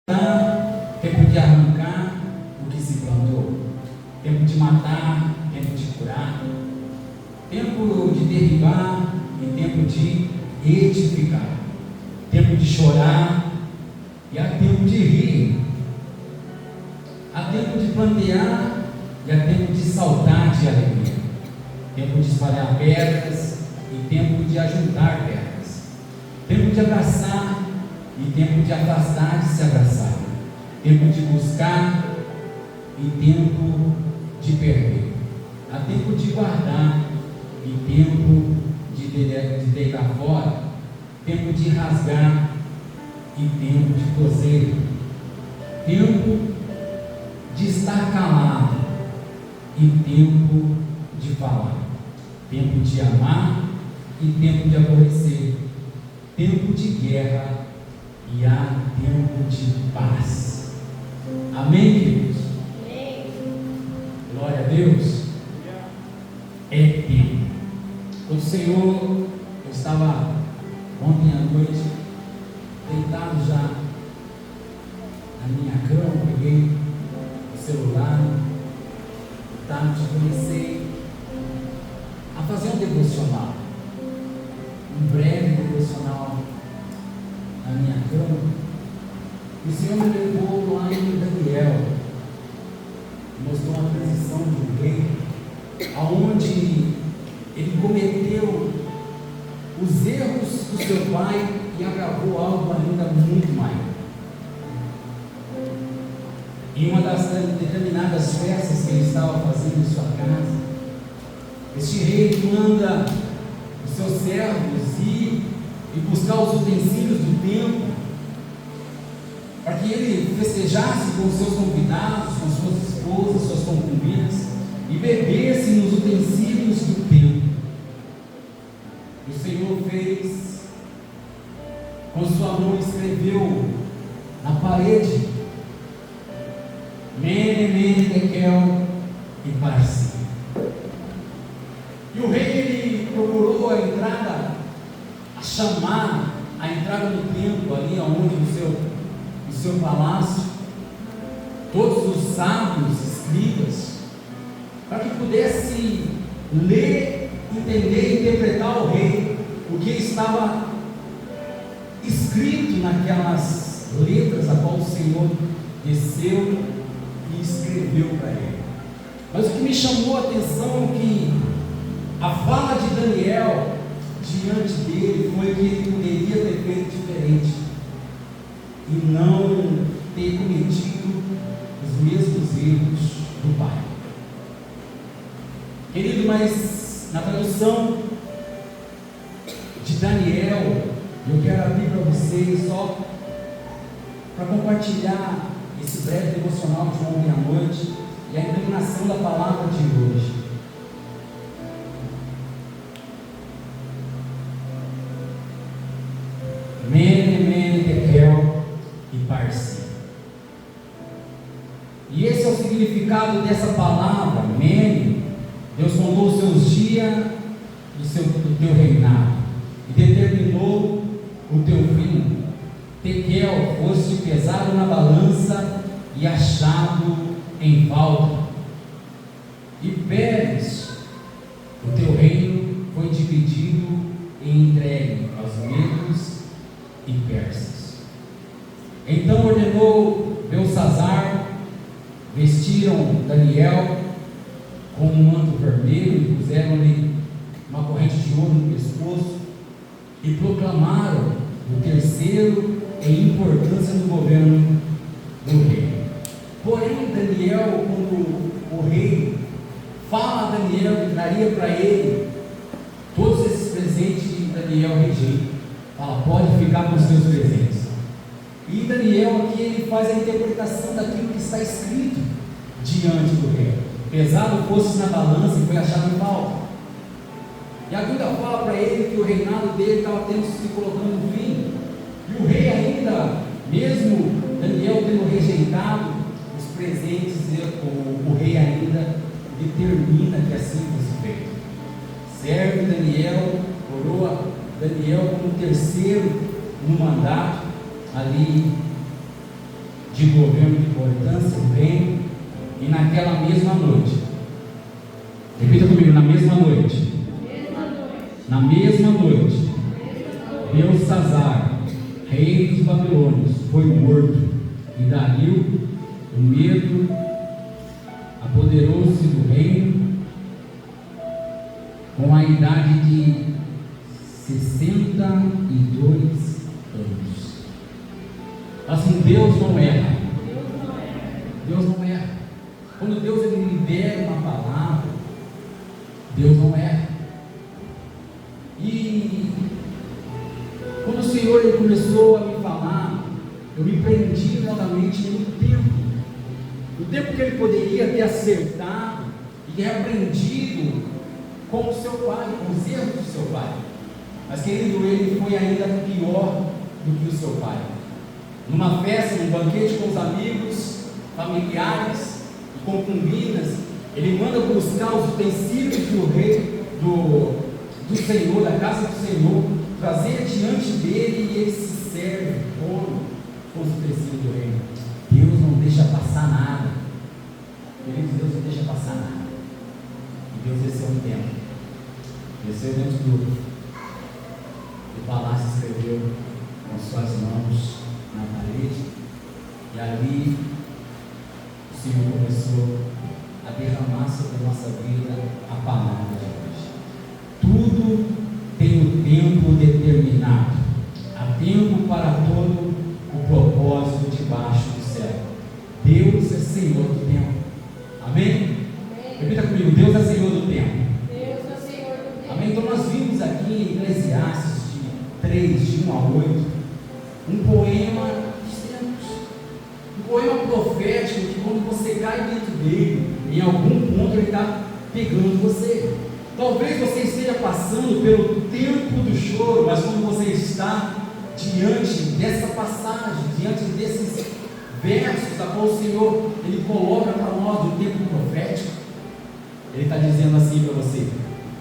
tempo de arrancar o que se plantou, tempo de matar, tempo de curar, tempo de derribar e tempo de edificar, tempo de chorar e há tempo de rir, há tempo de plantear e há tempo de saltar de alegria, tempo de espalhar pedras e tempo de ajuntar pedras, tempo de abraçar e tempo de afastar de se abraçar, tempo de buscar e tempo de perder, há tempo de guardar e tempo de deitar fora, tempo de rasgar e tempo de coser, tempo de estar calado e tempo de falar, tempo de amar e tempo de aborrecer, tempo de guerra e há tempo de paz. Amém, queridos? Amém. Glória a Deus. É tempo. O Senhor, eu estava ontem à noite deitado já na minha cama, peguei o celular, já comecei a fazer um devocional, um breve devocional na minha cama, e o Senhor me levou lá em Daniel, mostrou uma transição de um rei, aonde ele cometeu os erros do seu pai e agravou algo ainda muito maior. Em uma das determinadas festas que ele estava fazendo em sua casa, este rei manda os seus servos ir e buscar os utensílios do templo, para que ele festejasse com os seus convidados, com suas esposas, suas concubinas, e bebesse nos utensílios do templo. O Senhor fez, com sua mão escreveu na parede, Mene, Mene, Tekel e Parsi. E o rei, ele procurou a entrada, chamar a entrada do templo, ali onde o seu palácio, todos os sábios, escribas, para que pudesse ler, entender e interpretar ao rei o que estava escrito naquelas letras a qual o Senhor desceu e escreveu para ele. Mas o que me chamou a atenção é que a fala de Daniel diante dele foi que ele poderia ter feito diferente e não ter cometido os mesmos erros do pai. Querido, mas na tradução de Daniel, eu quero abrir para vocês só para compartilhar esse breve devocional de ontem à noite e a iluminação da palavra de hoje. Mene, Mene, Tekel e Parsi. E esse é o significado dessa palavra, Mene. Deus contou os seus dias do teu reinado e determinou o teu fim. Tekel, foste pesado na balança e achado em falta. E Pérez, o teu reino foi dividido e entregue aos medos e persas. Então ordenou Belsazar, vestiram Daniel com um manto vermelho e puseram-lhe uma corrente de ouro no pescoço e proclamaram o terceiro em importância no governo do rei. Porém, Daniel, quando o rei fala a Daniel que daria para ele todos esses presentes, que Daniel rejeita, fala, pode ficar com os seus presentes. E Daniel aqui ele faz a interpretação daquilo que está escrito diante do rei. Pesado fosse na balança e foi achado em falta. E a Bíblia fala para ele que o reinado dele estava se colocando no fim. E o rei ainda, mesmo Daniel tendo rejeitado os presentes, o rei ainda determina que assim fosse feito. Serve Daniel, coroa Daniel como terceiro no mandato ali de governo de importância do reino, e naquela mesma noite, repita comigo, na mesma noite, na mesma noite, Belsazar, rei dos babilônios, foi morto, e Dario, o medo, apoderou-se do reino com a idade de 62 anos. Assim, Deus não erra. Deus não erra. Quando Deus ele libera uma palavra, Deus não erra. E quando o Senhor ele começou a me falar, eu me prendi novamente no tempo. O tempo que ele poderia ter acertado e repreendido com o seu pai, com os erros do seu pai. Mas, querido, ele foi ainda pior do que o seu pai. Numa festa, num banquete com os amigos, familiares e concubinas, ele manda buscar os utensílios do rei, do Senhor, da casa do Senhor, trazer diante dele, e ele se serve como com os utensílios do reino. Deus não deixa passar nada. Queridos, Deus não deixa passar nada. E Deus desceu um tempo. Desceu dentro do palácio, escreveu com suas mãos na parede. E ali o Senhor começou a derramar sobre a nossa vida a palavra de hoje. Tudo tem um tempo determinado. Há tempo para todo o propósito debaixo do céu. Deus é Senhor do tempo. Amém? Amém. Repita comigo, Deus é Senhor do tempo. Deus é Senhor do tempo. Amém? Então nós vimos aqui em Eclesiastes 3, de 1 a 8, um poema dos tempos. Um poema profético que quando você cai dentro dele, em algum ponto ele está pegando você. Talvez você esteja passando pelo tempo do choro, mas quando você está diante dessa passagem, diante desses versos a qual o Senhor ele coloca para nós no tempo profético, ele está dizendo assim para você: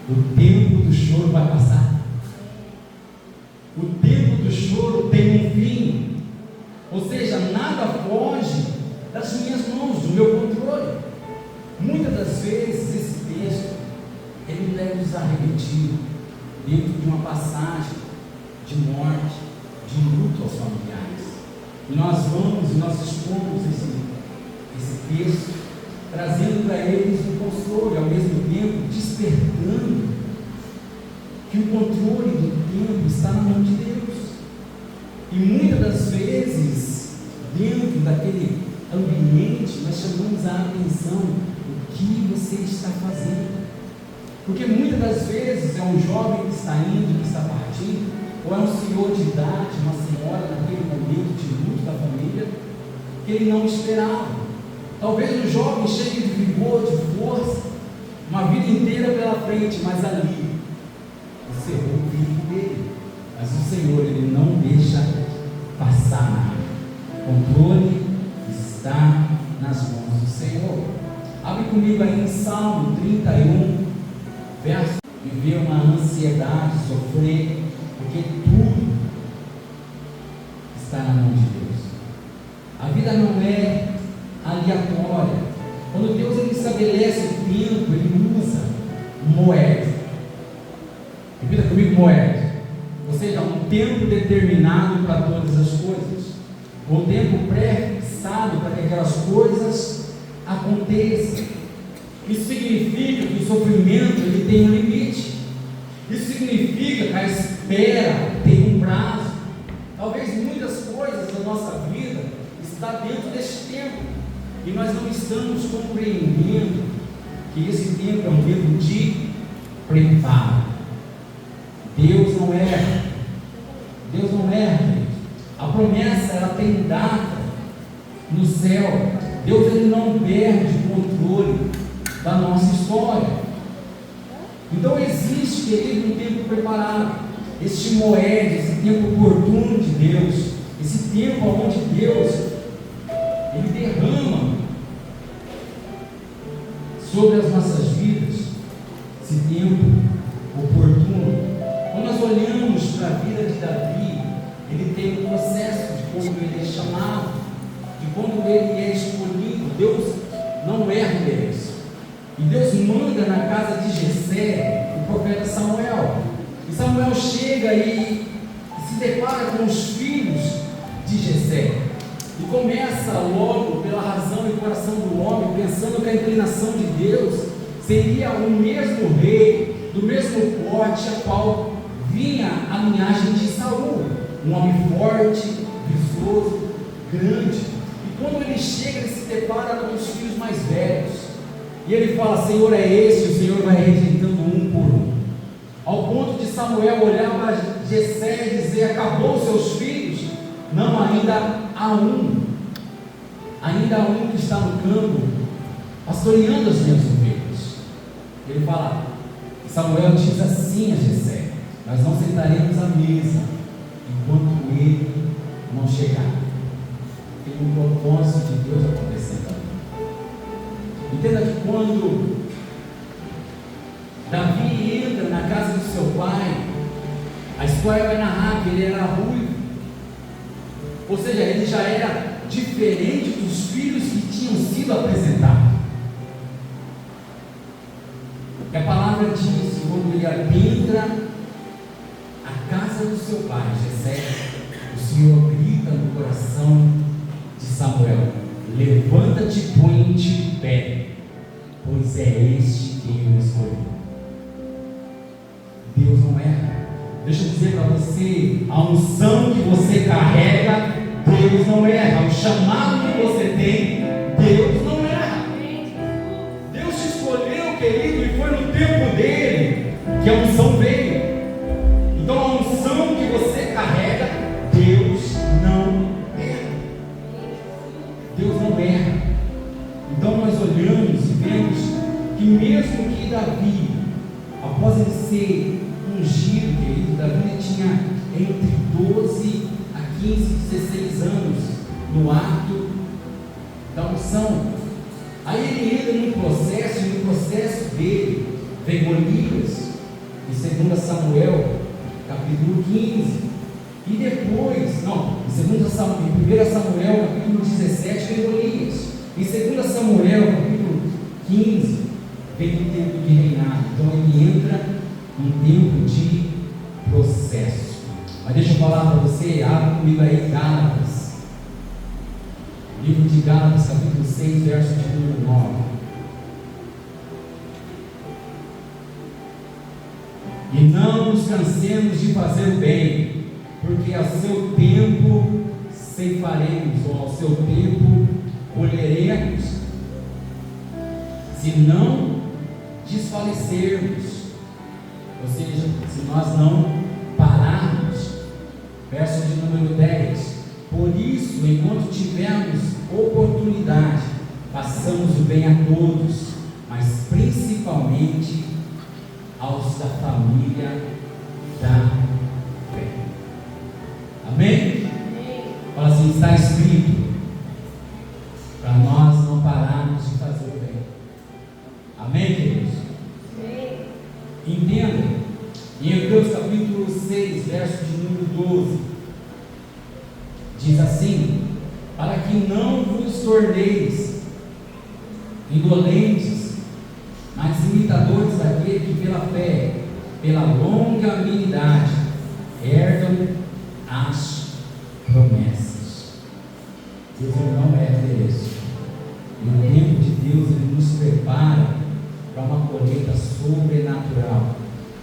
o tempo do choro vai passar. O tempo do choro tem um fim. Ou seja, nada foge das minhas mãos, do meu controle. Muitas das vezes esse texto ele deve nos arremeter dentro de uma passagem de morte, de luto aos familiares. E nós vamos e nós expomos esse texto, trazendo para eles um consolo e ao mesmo tempo despertando que o controle do tempo está na mão de Deus. E muitas das vezes, dentro daquele ambiente, nós chamamos a atenção o que você está fazendo. Porque muitas das vezes é um jovem que está indo, que está partindo, ou é um senhor de idade, uma senhora naquele momento de luto da família, que ele não esperava. Talvez um jovem cheio de vigor, de força, uma vida inteira pela frente, mas ali encerrou o tempo dele. Mas o Senhor, ele não deixa passar nada. O controle está nas mãos do Senhor. Abre comigo aí em Salmo 31, verso: viver uma ansiedade, sofrer, porque tudo está na mão de Deus. A vida não é aleatória. Quando Deus ele estabelece o tempo, ele usa moeda. Repita comigo, moeda. Ou seja, um tempo determinado para todas as coisas. Um tempo pré-fixado para que aquelas coisas aconteçam. Isso significa que o sofrimento ele tem um limite. Isso significa que a espera tem um prazo. Talvez muitas coisas da nossa vida está dentro deste tempo e nós não estamos compreendendo que esse tempo é um tempo de preparo. Deus não erra. Deus não erra. A promessa ela tem data no céu. Deus ele não perde o controle da nossa história. Então existe, querido, um tempo preparado. Este moed, esse tempo oportuno de Deus, esse tempo onde Deus ele derrama sobre as nossas vidas esse tempo oportuno. Quando nós olhamos para a vida de Davi, ele tem um processo de como ele é chamado, que quando ele é escolhido, Deus não erra o endereço. E Deus manda na casa de Jessé o profeta Samuel. E Samuel chega e se depara com os filhos de Jessé. E começa logo, pela razão e coração do homem, pensando que a inclinação de Deus seria o mesmo rei, do mesmo porte a qual vinha a linhagem de Saul, um homem forte, viçoso, grande. E quando ele chega, ele se depara com os filhos mais velhos, e ele fala: Senhor, é esse. O Senhor vai rejeitando um por um, ao ponto de Samuel olhar para Jessé e dizer: acabou os seus filhos? Não, ainda há um que está no campo, pastoreando as minhas ovelhas. Ele fala, Samuel diz assim a Jessé: nós não sentaremos à mesa enquanto ele não chegar. Tem um propósito de Deus acontecendo ali. Entenda que quando Davi entra na casa do seu pai, a história vai narrar que ele era ruivo, ou seja, ele já era diferente dos filhos que tinham sido apresentados. E a palavra diz que quando ele adentra a casa do seu pai, Jessé, o Senhor grita no coração de Samuel: levanta-te e põe-te de pé, pois é este quem eu escolhi. Deus não erra. Deixa eu dizer para você, a unção que você carrega, Deus não erra. O chamado que você tem, Deus não erra. Deus te escolheu, querido, e foi no tempo dele que a unção veio. Então a unção que você carrega, Deus não erra. Deus não erra. Então nós olhamos e vemos que mesmo que Davi, após ele ser ungido, querido, Davi tinha entre 12 a 15, 16 anos no ato da unção. Aí ele entra num processo, e no processo dele vem Golias, em 2 Samuel, capítulo 15, e depois, em 1 Samuel, capítulo 17, vem Golias, em 2 Samuel, capítulo 15, vem o tempo de reinado. Então ele entra num tempo de processo. Mas deixa eu falar para você, abre comigo aí Gálatas, livro de Gálatas, capítulo 6, verso de número 9. E não nos cansemos de fazer o bem, porque ao seu tempo ceifaremos, ou ao seu tempo colheremos, se não desfalecermos. Ou seja, se nós não pararmos. Verso de número 10: por isso, enquanto tivermos oportunidade, façamos o bem a todos, mas principalmente aos da família da fé. Amém? Fala assim: está escrito, para nós não pararmos de fazer o bem. Amém, queridos? Entenda, em Hebreus capítulo 6, verso de número 12, diz assim: para que não vos torneis indolentes, mas imitadores daquele que pela fé, pela longanimidade, herdam as promessas. Deus não é endereço. E no tempo de Deus Ele nos prepara para uma colheita sobrenatural.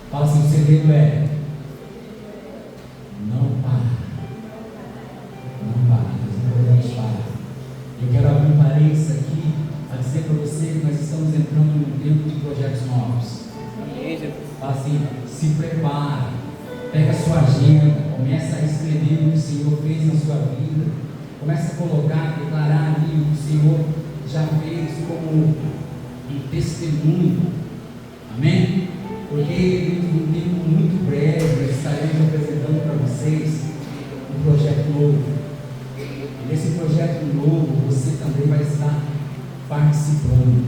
Fala assim: o segredo é não parar. Não parar, nós não podemos parar. Eu quero abrir um parênteses aqui a dizer para você que nós estamos entrando num tempo de projetos novos. Fala assim: se prepara, pega a sua agenda, começa a escrever o que o Senhor fez na sua vida, começa a colocar, declarar ali o que o Senhor já fez como um testemunho. Amém? Porque dentro de um tempo muito breve nós estaremos apresentando para vocês um projeto novo. E nesse projeto novo você também vai estar participando.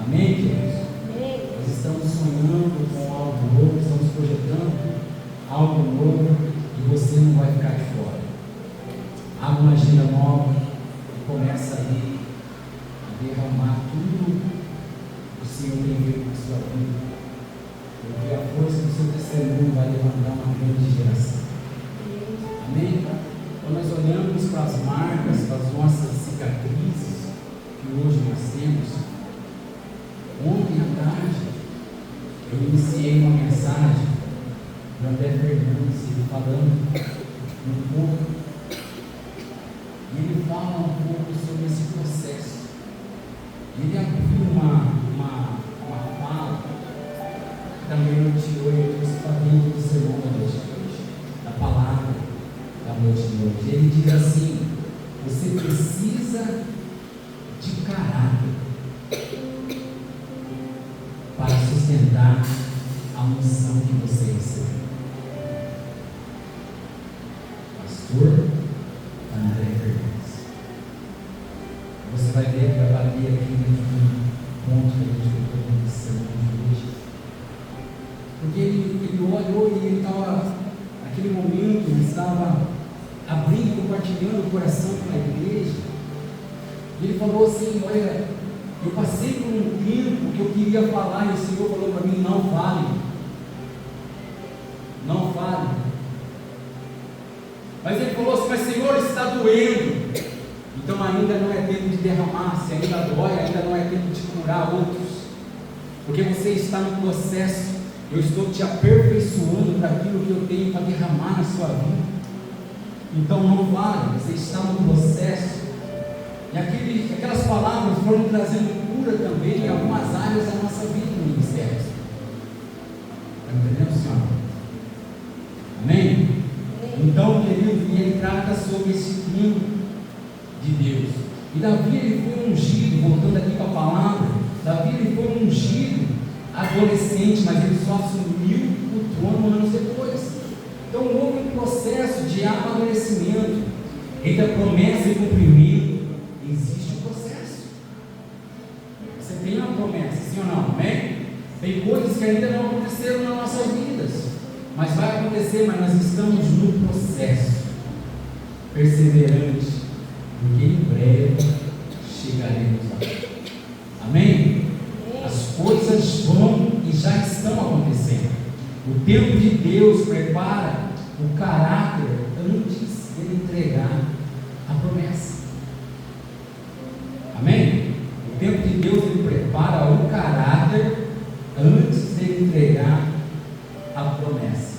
Amém, queridos? Nós estamos sonhando com algo novo, estamos projetando algo novo, e você não vai ficar de fora. Abra uma agenda nova e tudo que o Senhor tem feito na sua vida, porque a força do seu testemunho vai levantar uma grande geração. Amém? Quando nós olhamos para as marcas, para as nossas cicatrizes que hoje nós temos, ontem à tarde eu iniciei uma mensagem do André Fernandes, ele falando um pouco, e ele fala um pouco sobre esse processo. Ele abriu uma fala que também eu tirou e eu trouxe para dentro do sermão da noite de hoje, da palavra da noite de hoje. Ele diz assim: você precisa de caráter para sustentar a unção que você recebeu. Pastor André Fernandes. Você vai ver que eu bater aqui dentro do ponto que a gente vai começando hoje. Porque ele olhou e ele estava, naquele momento, ele estava abrindo, compartilhando o coração com a igreja. E ele falou assim: olha, eu passei por um tempo que eu queria falar e o Senhor falou para mim: não fale. Não fale. Mas ele falou assim: mas Senhor, está doendo. Então ainda não é tempo de derramar. Se ainda dói, ainda não é tempo de curar outros. Porque você está no processo. Eu estou te aperfeiçoando para aquilo que eu tenho para derramar na sua vida. Então não vale, você está no processo. E aquelas palavras foram trazendo cura também em algumas áreas da nossa vida no ministério. Está entendendo, Senhor? Amém? Então, querido, ele trata sobre esse tempo de Deus. E Davi, ele foi ungido, voltando aqui para a palavra, Davi, ele foi ungido adolescente, mas ele só assumiu o trono anos depois. Então houve um processo de amadurecimento. Entre a promessa e o cumprimento existe um processo. Você tem uma promessa, sim ou não? Amém? Tem coisas que ainda não aconteceram nas nossas vidas, mas vai acontecer. Mas nós estamos no processo perseverante, porque em breve chegaremos lá. Amém? As coisas vão e já estão acontecendo. O tempo de Deus prepara o caráter antes de ele entregar a promessa. Amém? O tempo de Deus, ele prepara o caráter antes de ele entregar a promessa.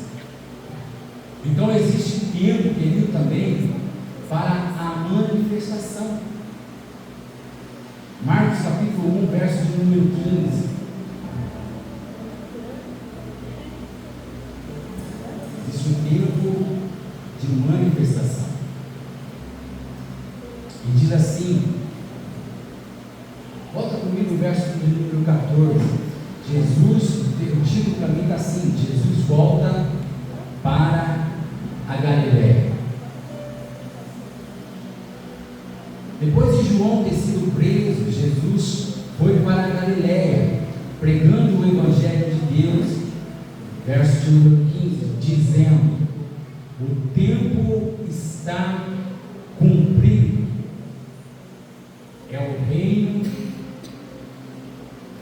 Então existe tempo, querido, também para a manifestação. Marcos capítulo 1, verso de número 15. Existe um tempo de manifestação. E diz assim, volta comigo no verso de número 14. Jesus, o título para mim está assim: Jesus volta para a Galiléia. Depois de João ter sido preso, Jesus foi para a Galiléia, pregando o Evangelho de Deus, verso de número 15, dizendo: o tempo está cumprido, é o reino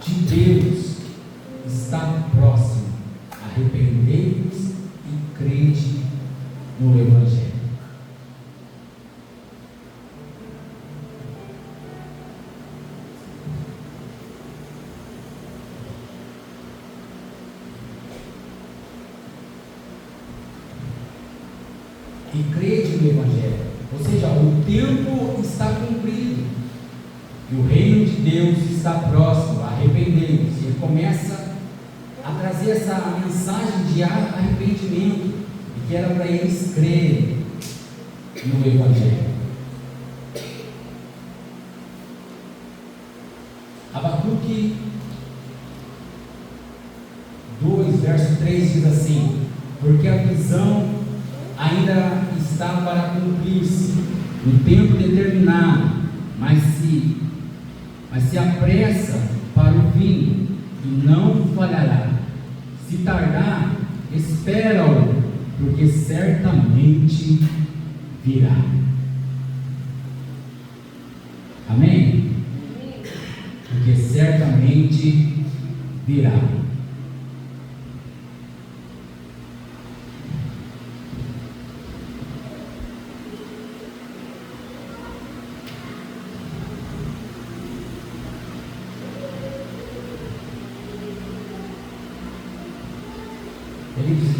de Deus, está próximo, arrependei-vos e crede no Evangelho. E crede no Evangelho, ou seja, o tempo está cumprido e o reino de Deus está próximo, arrependei-vos. E ele começa a trazer essa mensagem de arrependimento, e que era para eles crerem no Evangelho. Abacuque 2, verso 3 diz assim: porque a visão ainda está para cumprir-se no tempo determinado, mas se apressa para o fim e não falhará. Se tardar, espera-o, porque certamente virá. Amém? O certamente virá.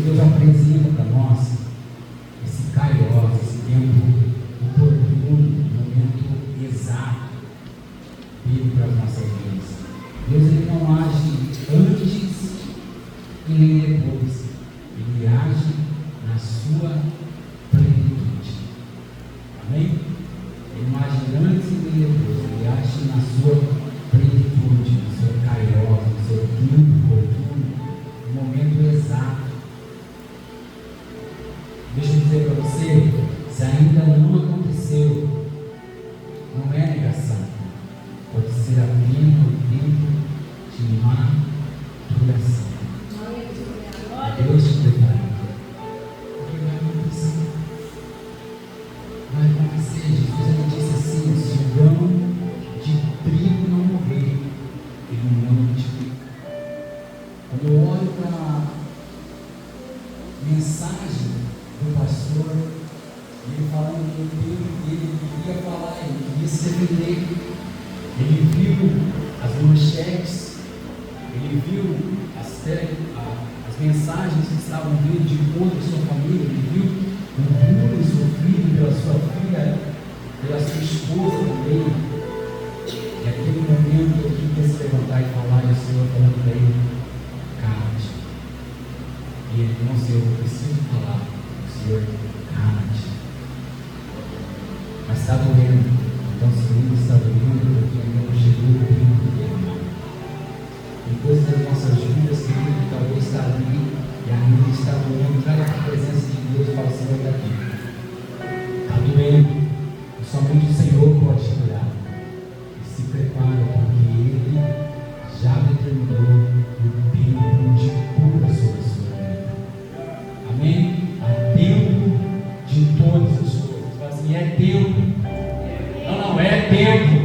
Deus apresenta para nós esse kairos, esse tempo oportuno, momento exato dele para as nossas vidas. Deus ele não age antes e nem depois, ele age na sua plenitude. Amém? Ele não age antes e nem depois, ele age na sua plenitude, no seu kairos, no seu tempo oportuno, no momento exato. Deixa eu dizer para você, se ainda não aconteceu, não é negação, pode ser apenas o tempo de maturação. Deus te prepara. Porque vai acontecer. Vai acontecer. Jesus ele disse assim: se o grão de trigo não morrer, ele não multiplica. Quando eu olho para a mensagem do pastor, ele falando que o tempo dele queria falar, ele queria se defender, ele viu as manchetes, ele viu as mensagens que estavam vindo de encontro à sua família, ele viu o bullying sofrido pela sua filha, pela sua esposa também, e aquele momento ele queria se levantar e falar, e o Senhor falando para ele: cala-te. E ele: não, Senhor, eu preciso falar. Senhor, cala-te. Mas está doendo. Então, se ainda está doendo, porque ainda não chegou o tempo dele. Tem coisas das nossas vidas que talvez está ali e ainda está doendo. Traga a presença de Deus e fala: Senhor, está aqui. Está doendo. E somente o Senhor pode curar. E se prepara, porque Ele já determinou o tempo de cura sobre a sua vida. Amém? De todas as coisas. Assim, é tempo. Não é tempo.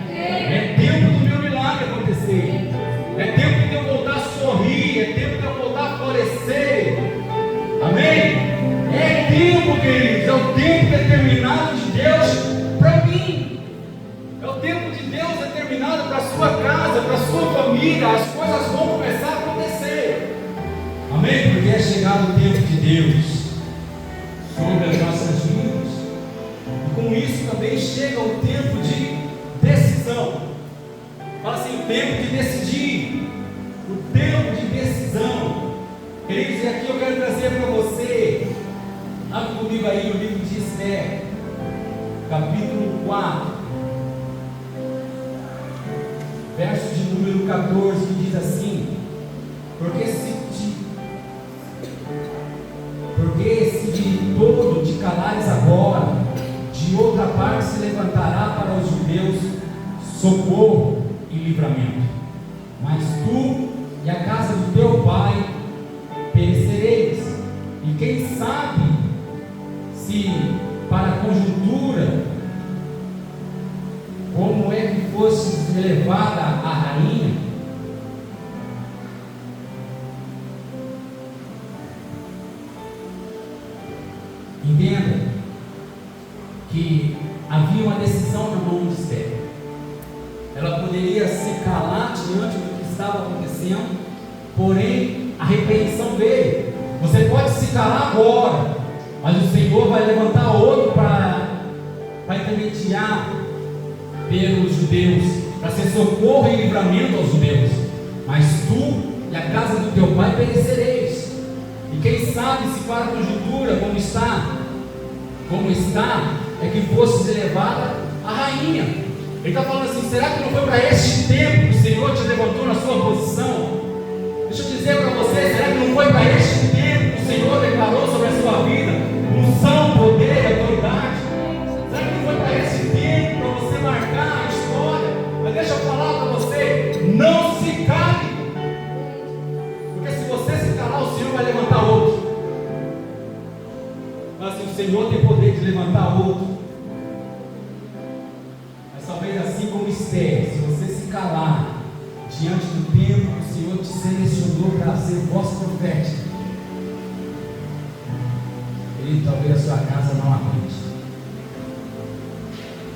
É tempo do meu milagre acontecer. É tempo de eu voltar a sorrir. É tempo de eu voltar a florescer. Amém? É tempo, queridos. É o tempo determinado de Deus para mim. É o tempo de Deus determinado para a sua casa, para a sua família. As coisas vão começar a acontecer. Amém? Porque é chegado o tempo de Deus sobre as nossas vidas, e com isso também chega o tempo de decisão. Fala assim: o tempo de decidir, o tempo de decisão. Queridos, e aqui eu quero trazer para você, abre comigo aí o livro de Esther, capítulo 4, verso de número 14, que diz assim: porque se de todo te calares agora, de outra parte se levantará para os judeus socorro e livramento. Mas tu e a casa do teu pai perecereis. E quem sabe se para a conjuntura, como é que fosse elevada a rainha, entenda que havia uma decisão na mão de Esther. Ela poderia se calar diante do que estava acontecendo, porém a repreensão veio. Você pode se calar agora, mas o Senhor vai levantar outro para intermediar pelos judeus, para ser socorro e livramento aos judeus. Mas tu e a casa do teu pai perecereis. E quem sabe se para a conjuntura, como está, é que fosse elevada a rainha. Ele está falando assim: será que não foi para este tempo que o Senhor te levantou na sua posição? Deixa eu dizer para você: será que não foi para este tempo que o Senhor declarou sobre a sua vida unção, poder e autoridade? Será que não foi para este tempo para você marcar a história? Mas deixa eu falar para você: não se cale. Se você se calar, o Senhor vai levantar outro. Mas assim, o Senhor tem poder de levantar outro. Mas talvez assim como Esther, se você se calar, diante do tempo que o Senhor te selecionou para ser voz profética. Querido, talvez a sua casa não aguente.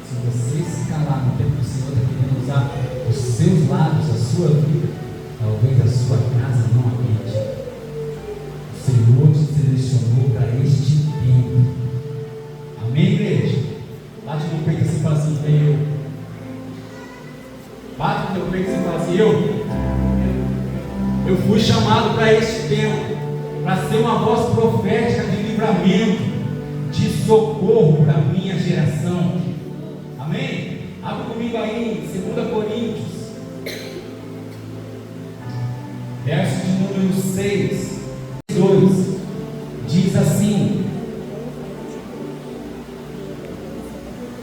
Se você se calar no tempo que o Senhor está querendo usar os seus lábios, a sua vida, talvez a sua casa não aguente. O Senhor te selecionou para este tempo. Amém, igreja? Bate no peito assim e fala assim: eu. Bate no teu peito assim e fala assim: eu fui chamado para este tempo, para ser uma voz profética de livramento, de socorro para a minha geração. Amém? Abre comigo aí em 2 Coríntios, verso de número 6, 2, diz assim: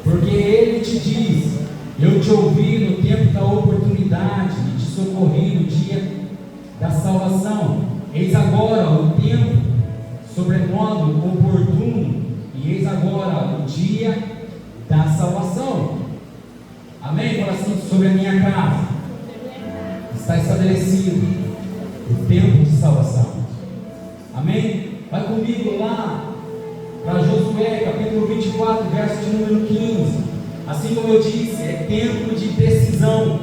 porque ele te diz, eu te ouvi no tempo da oportunidade e te socorri no dia da salvação. Eis agora o tempo sobremodo oportuno, e eis agora o dia da salvação. Amém? Fala assim: sobre a minha casa está estabelecido o tempo de salvação. Amém? Vai comigo lá para Josué, capítulo 24, verso de número 15. Assim como eu disse, é tempo de decisão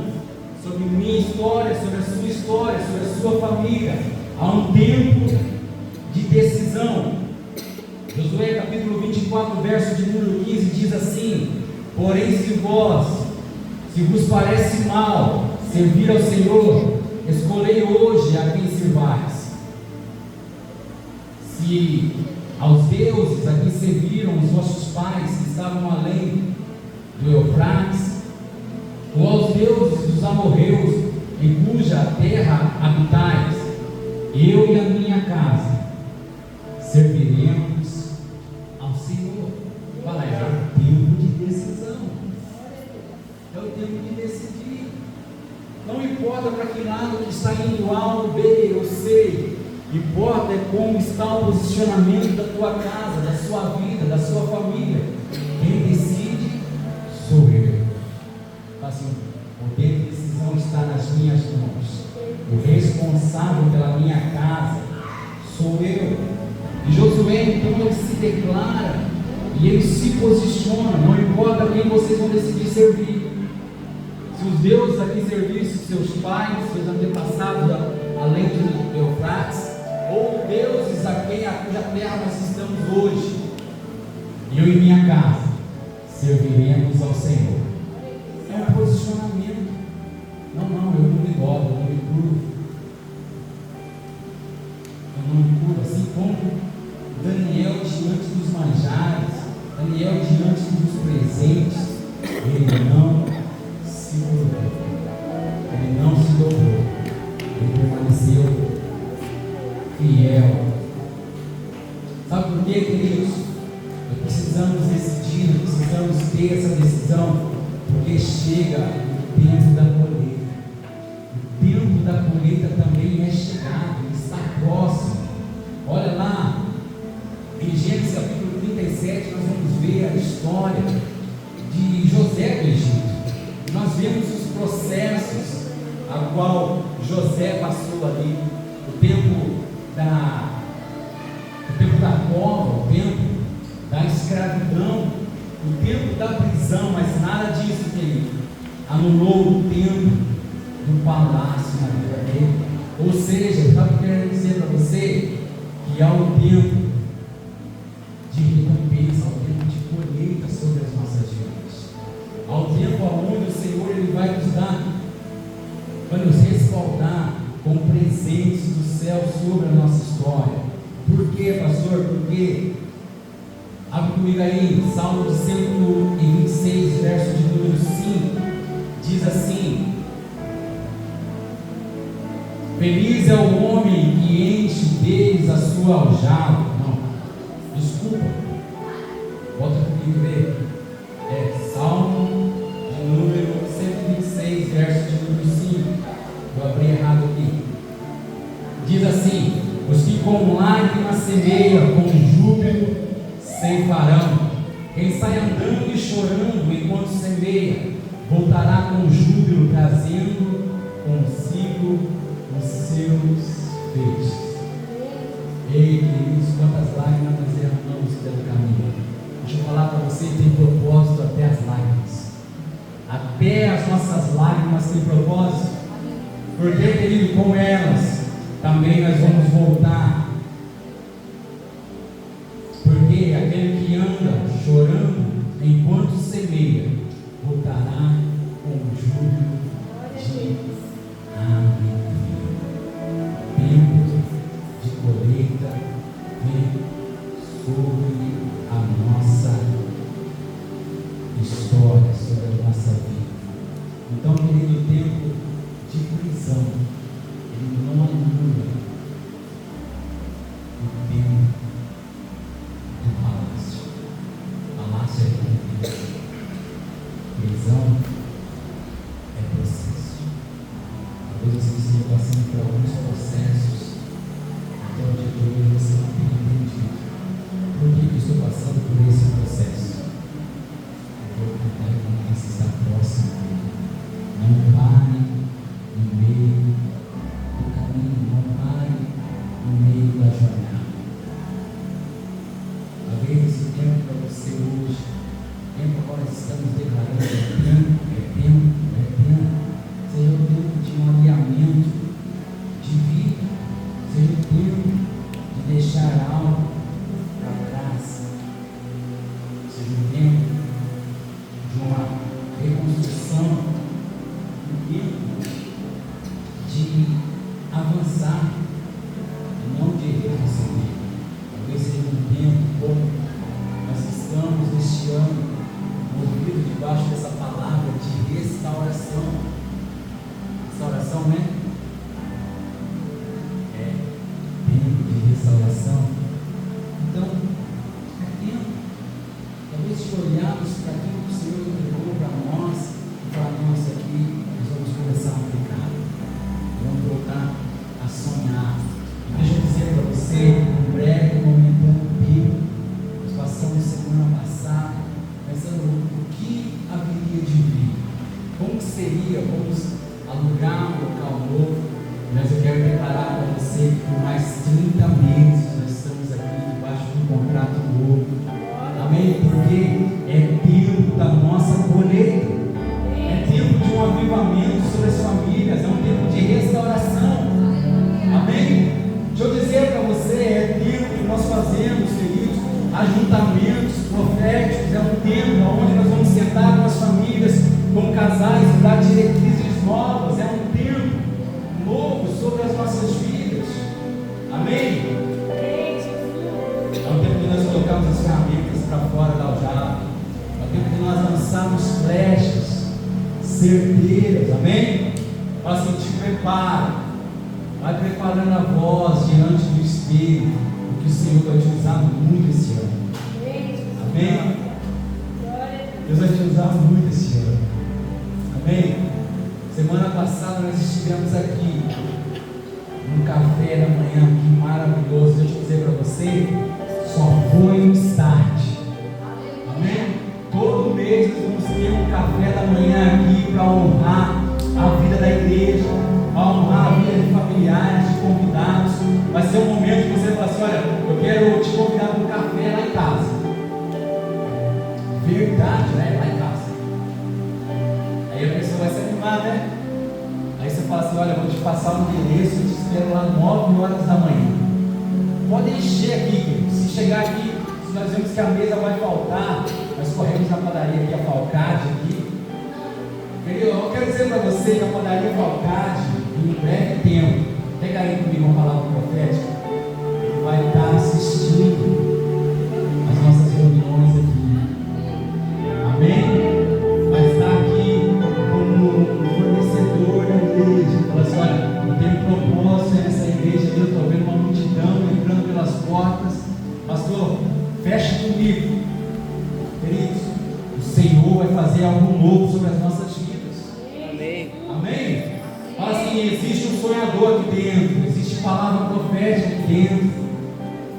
sobre minha história, sobre a sua história, sobre a sua família. Há um tempo de decisão. Josué capítulo 24, verso de número 15 diz assim: porém se vos parece mal servir ao Senhor, escolhei hoje a quem sirvais. Se aos deuses a quem serviram os vossos pais que estavam além do Eufrates, ou aos deuses dos amorreus em cuja terra habitais, eu e a minha casa serviremos ao Senhor. Fala, é o tempo de decisão. É o tempo de decidir. Não importa para que lado que está indo A ou B ou C, importa é como está o posicionamento da tua casa, da sua vida, da sua família. Quem decide sou eu. Assim, o poder de decisão está nas minhas mãos. O responsável pela minha casa sou eu. E Josué, então, ele se declara e ele se posiciona. Não importa quem vocês vão decidir servir. Se os deuses a quem servissem seus pais, seus antepassados além do Eufrates, ou deuses a cuja terra nós estamos hoje, eu e minha casa serviremos ao Senhor. É um posicionamento. Não, eu não me dobro, eu não me curvo. Eu não me curvo. Assim como Daniel diante dos manjares, Daniel diante dos presentes, ele não se curvou, ele não se dobrou, ele permaneceu fiel. Sabe por quê, queridos? Precisamos decidir, precisamos ter essa decisão, porque chega o tempo da colheita. O tempo da colheita também é chegado, está próximo. Olha lá, em Gênesis capítulo 37, nós vamos ver a história de José do Egito. Nós vemos os processos a qual José passou ali, o tempo da cova, o tempo da escravidão, o tempo da prisão, mas nada disso, querido, anulou o tempo do palácio na vida dele. Ou seja, eu estava querendo dizer para você que há um tempo de recompensa, há um tempo de colheita sobre as nossas vidas, há um tempo onde o Senhor ele vai nos dar, vai nos respaldar com presentes do céu sobre a nossa história. Por quê, pastor? Porque abre comigo aí, Salmo de 126, verso de número 5, diz assim: feliz é o homem que enche deles a sua aljava. Não, desculpa, volta comigo ver. É Salmo de número 126, verso de número 5. Eu abri errado aqui. Diz assim: os que com lágrimas semeiam, com júbilo ceifarão. Quem sai andando e chorando enquanto semeia, voltará com júbilo, trazendo consigo os seus feixes. Ei, queridos, quantas lágrimas nós derramamos pelo caminho. Deixa eu falar para você, tem propósito até as lágrimas. Até as nossas lágrimas têm propósito. Porque, querido, com elas também nós vamos voltar. Porque aquele que anda chorando enquanto semeia, voltará com júbilo de alegria. Tempo de colheita vem sobre a nossa história, sobre a nossa vida. Então, querido, o tempo de prisão, ele não anula o tempo do palácio. Palácio é convívio. Prisão é processo. Talvez você esteja passando por alguns processos. Até o dia de hoje você não tem entendido. Por que eu estou passando por esse processo? Eu vou tentar reconhecer estar próximo dele. Não pare no meio do caminho, não pare no meio da jornada. Talvez esse tempo para você hoje, tempo agora estamos declarando, é tempo, seja o tempo de um alinhamento de vida, seja o tempo de deixar algo para trás, seja o tempo de uma reconstrução, um tempo de avançar e não de retroceder. Talvez seja um tempo como nós estamos neste ano, movidos debaixo dessa palavra de restauração. Restauração, né? É tempo de restauração. Então, é tempo. Talvez se olharmos para aquilo que o Senhor entregou para nós e para nós aqui, nós vamos começar a aplicar. Vamos voltar a sonhar. E deixa eu dizer para você, um breve momentâneo bíblico. Nós passamos semana passada pensando o que haveria de vir. Como que seria? Vamos alugar um local novo. Mas eu quero declarar para você que por mais 30 meses nós estamos aqui debaixo de um contrato novo. Amém? Porque é tempo da nossa colheita. É tempo de um avivamento sobre as famílias. É um tempo de restauração. Amém? Deixa eu dizer para você, é tempo que nós fazemos, queridos, ajuntamentos proféticos. É um tempo onde nós vamos sentar com as famílias, com casais, e dar diretrizes novas. É um tempo novo sobre as nossas vidas. Amém? É o tempo que nós colocamos as ferramentas para fora da aljava. É o tempo que nós lançamos flechas certeiras. Amém? Fala assim, te prepara. Vai preparando a voz diante do espelho, porque o Senhor vai te usar muito esse ano. Amém? Deus vai te usar muito esse ano. Amém? Semana passada nós estivemos aqui num café da manhã aqui maravilhoso. Deixa eu dizer para você, só foi um start. Amém? Todo mês nós vamos ter um café da manhã aqui para honrar a vida da igreja, para honrar a vida de familiares, de convidados. Vai ser um momento que você fala assim, olha, eu quero te convidar para um café lá em casa. Verdade, né? Lá em casa. Aí a pessoa vai se animar, né? Aí você fala assim, olha, eu vou te passar um endereço, eu te espero lá 9 horas da manhã. Pode encher aqui, querido. Se chegar aqui, se nós vemos que a mesa vai faltar, nós corremos na padaria aqui, a Falcade aqui. Querido, eu quero dizer para você que a padaria Falcade, em breve tempo, pega aí comigo uma palavra profética, ele vai estar assistindo as nossas reuniões aqui. Amém? Vai estar aqui como fornecedor da igreja. Fala assim, olha, eu tenho propósito nessa igreja, eu estou vendo uma multidão entrando pelas portas. Pastor, feche comigo. Queridos, o Senhor vai fazer algo novo sobre as nossas vidas. Amém? Amém? Fala assim, existe um sonhador aqui dentro, existe palavra profética aqui dentro.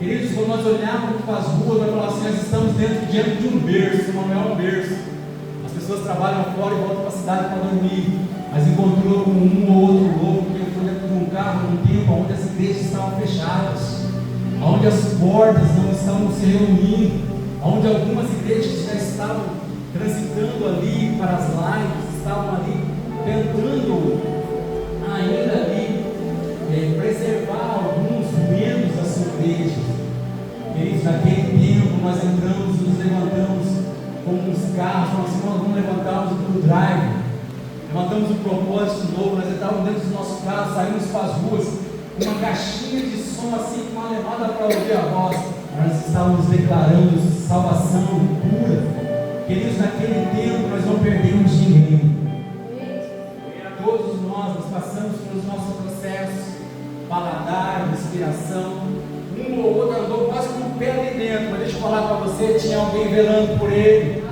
Queridos, quando nós olharmos para as ruas, vai falar assim, nós estamos diante de um berço, não é um berço. As pessoas trabalham fora e voltam para a cidade para dormir, mas encontrou um ou outro louco que entrou dentro de um carro num tempo onde as igrejas estavam fechadas, onde as portas não estavam se reunindo, onde algumas igrejas já estavam transitando ali para as lives, estavam ali tentando ainda ali preservar alguns membros da sua igreja. Queridos, naquele tempo nós entramos e nos levantamos como uns carros, nós vamos levantar o drive, levantamos um propósito novo, nós entrávamos dentro dos nossos carros, saímos para as ruas, com uma caixinha de som assim, com uma levada para ouvir a voz, nós estávamos declarando salvação, cura. Queridos, naquele tempo nós não perdemos ninguém. Todos nós passamos pelos nossos processos, paladar, respiração. Um ou outro andou quase com o pé ali dentro, mas deixa eu falar para você: tinha alguém velando por ele,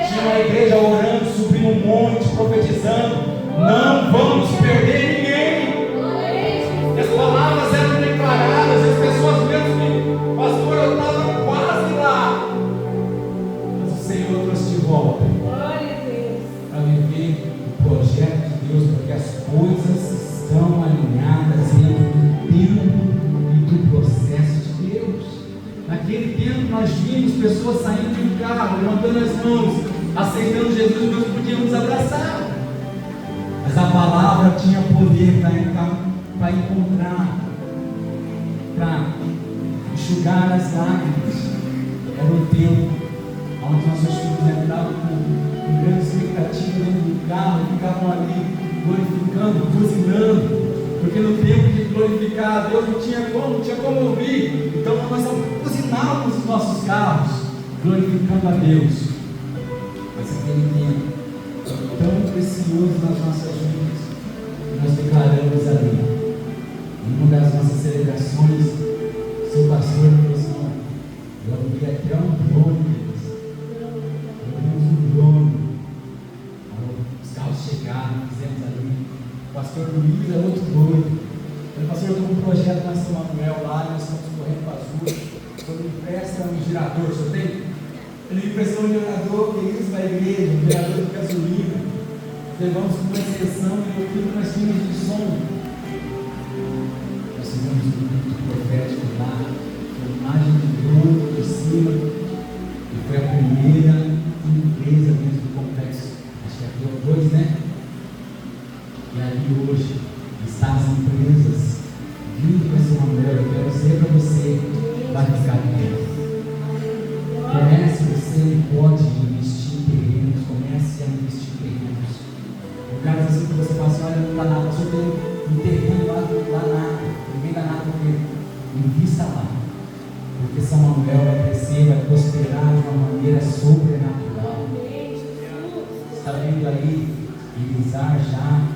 tinha uma igreja orando, subindo um monte, profetizando. Não vamos perder ninguém. As palavras eram declaradas, as pessoas mesmo que, pastor, eu estava quase lá, mas o Senhor trouxe de volta para viver o projeto de Deus, porque as coisas estão alinhadas dentro do tempo e do processo de Deus. Naquele tempo nós vimos pessoas saindo de um carro, levantando as mãos, aceitando Jesus, e nós podíamos abraçar, mas a palavra tinha poder para encontrar, para enxugar as lágrimas. Era o tempo onde nossos filhos entravam com grande expectativa dentro do carro, ficavam ali glorificando, buzinando, porque no tempo de glorificar a Deus não tinha como ouvir. Então nós buzinávamos os nossos carros, glorificando a Deus. Mas aquele tempo tão precioso nas nossas vidas, nós declaramos ali, em uma das nossas celebrações, seu pastor falou assim: eu ouvi até um drone, ouvimos um drone. Os carros chegaram, fizemos ali. O pastor Luiz é outro doido. Ele: pastor, eu estou com um projeto na São Manuel lá, nós estamos correndo para as ruas. O senhor me empresta um girador, o senhor tem? Ele me emprestou um gerador, que isso para a igreja, um gerador de gasolina. Levamos para uma sessão e aquilo que nós tínhamos de som. Nós fizemos um culto profético lá, com imagem de drone por cima, e foi a primeira empresa dentro do complexo. Acho que aqui é o 2, né? E ali hoje estão as empresas vindo para São Manuel. Eu quero dizer para você, vai ficar bem. Comece, você pode investir em terrenos, comece a investir em terrenos. O cara diz assim que você fala assim: olha, não dá nada, só tem um terreno lá nada, ninguém dá nada porque invista lá. Porque São Manuel vai crescer, vai prosperar de uma maneira sobrenatural. Está vendo aí Irizar já,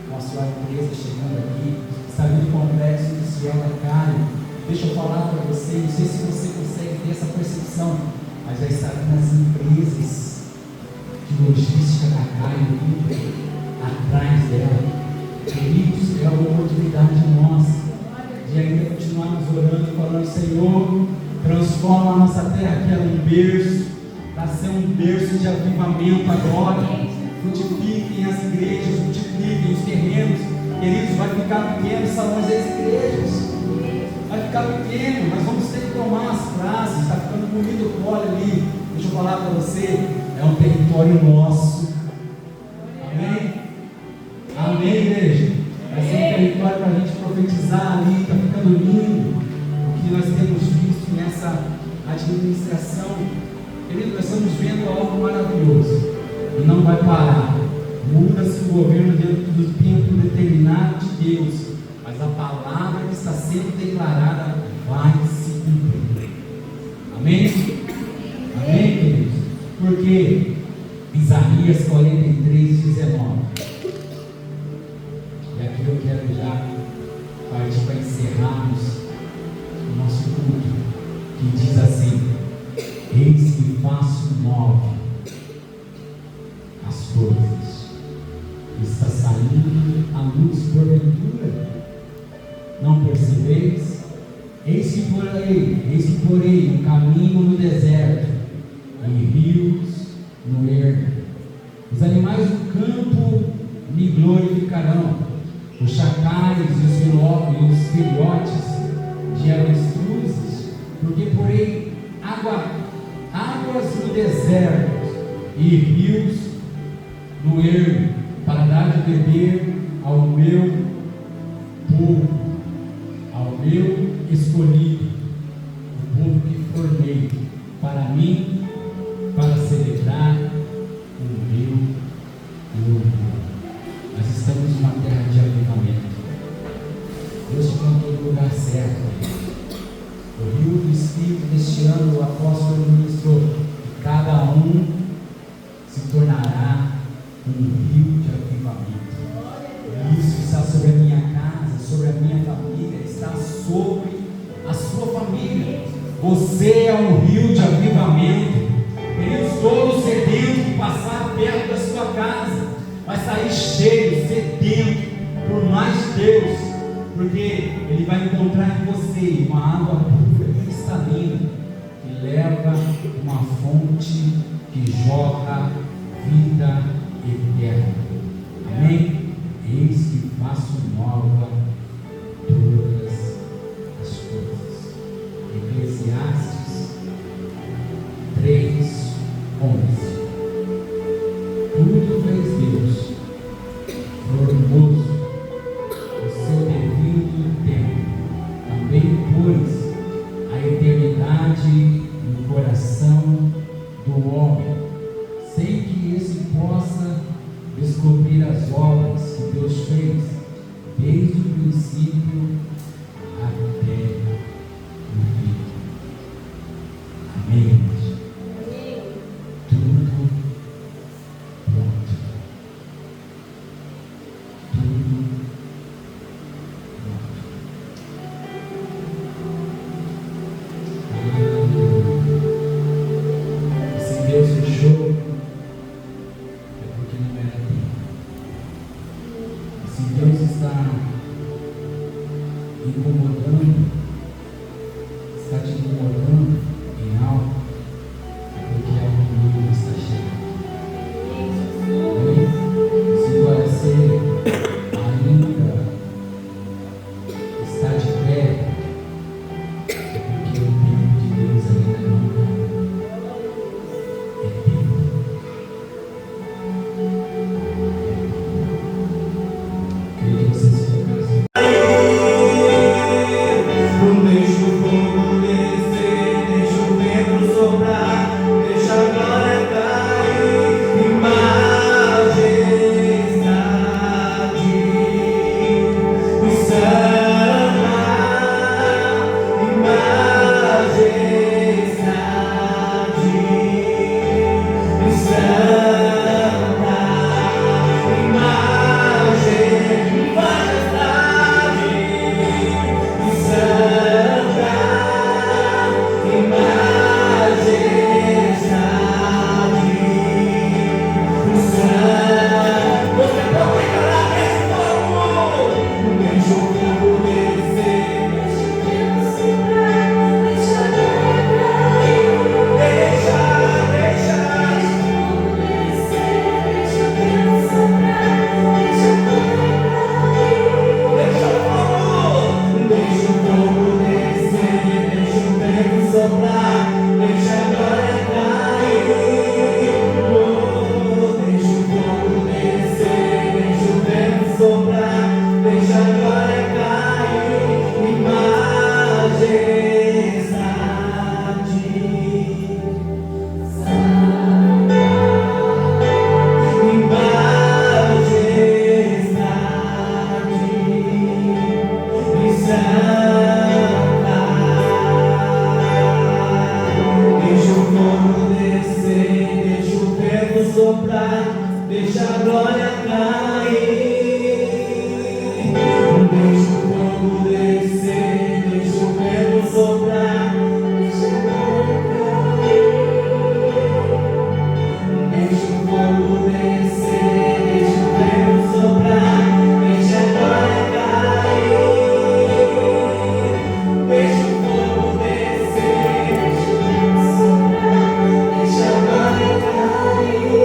com a sua empresa chegando aqui, está vendo o complexo industrial da Caio. Deixa eu falar para você, não sei se você consegue ter essa percepção, mas já está nas empresas de logística da Caio atrás dela. Queridos, é uma oportunidade nossa de ainda continuarmos orando, falando: Senhor, transforma a nossa terra, que é um berço, para ser um berço de avivamento agora. Multipliquem as igrejas, multipliquem os terrenos. Queridos, vai ficar pequeno os salões das igrejas, vai ficar pequeno, nós vamos ter que tomar as praças, está ficando bonito o pole ali. Deixa eu falar para você, é um território nosso. Amém? Amém, igreja? Vai ser um território para a gente profetizar ali, está ficando lindo o que nós temos visto nessa administração. Querido, nós estamos vendo algo maravilhoso e não vai parar. Muda-se o governo dentro do tempo determinado de Deus, mas a palavra que está sendo declarada vai se cumprir. Amém? Amém, queridos? Porque Isaías 43:19. E aqui eu quero já partir para encerrarmos o nosso culto, que diz assim: eis que faço nova as coisas, está saindo a luz porventura, não percebeis? Eis que porei um caminho no deserto e rios no ermo. Os animais do campo me glorificarão, os chacais e os filhotes de avestruzes, porque porei águas no deserto e rios no ermo, para dar de beber ao meu povo, ao meu escolhido, o povo que formei para mim, para celebrar o meu louvor. Nós estamos numa terra de avivamento. Deus te plantou no lugar certo. O rio do Espírito deste ano, o apóstolo ministrou, que cada um se tornará um rio de avivamento. Isso está sobre a minha casa, sobre a minha família, está sobre a sua família. Você é um rio de avivamento. Queridos, todo sedento que passar perto da sua casa vai sair cheio, sedento por mais de Deus, porque Ele vai encontrar em você uma água pura e cristalina, que leva uma fonte que jorra vida eterna. Amém? Eis que faço nova todas as coisas. Eclesiastes 3:11. Tudo fez Deus formoso no seu devido tempo. Também pôs a eternidade no coração do homem, sem que esse possa descobrir as obras que Deus fez desde o princípio até o fim. Amém, irmãos? Tudo pronto. Tudo pronto. E se Deus fechou, é porque não era tempo. E se Deus está incomodando, está te incomodando em algo, é porque algo novo está chegando. Amém? Se você ainda está de pé, é porque o tempo de Deus ainda não acabou. É tempo. Queria que vocês ficassem. Não deixa o fogo descer, deixa o vento soprar, deixa a glória cair em majestade. E samba em majestade. E samba em majestade. E samba em majestade. E samba. Você pode cantar esse povo. Deixa o fogo descer, deixa o vento soprar, deixa a glória cair. Deixa o fogo descer, deixa o vento soprar, deixa a glória cair. Deixa o fogo descer, deixa o vento soprar, deixa a glória cair. Oh, deixa o fogo descer, deixa o vento soprar, deixa a glória cair em majestade. Em majestade. E santa. Deixa o fogo descer, deixa o vento soprar, deixa a glória cair. Deixa o fogo descer, deixa o vento soprar, deixa a glória cair. Deixa o fogo descer, deixa o vento soprar, deixa a glória cair. Deixa o fogo descer, deixa o vento soprar, deixa a glória cair.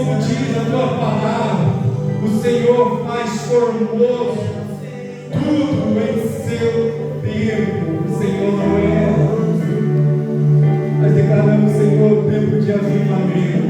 como diz a tua palavra, o Senhor faz formoso tudo em seu tempo. O Senhor não é. Nós declaramos, Senhor, o tempo de avivamento.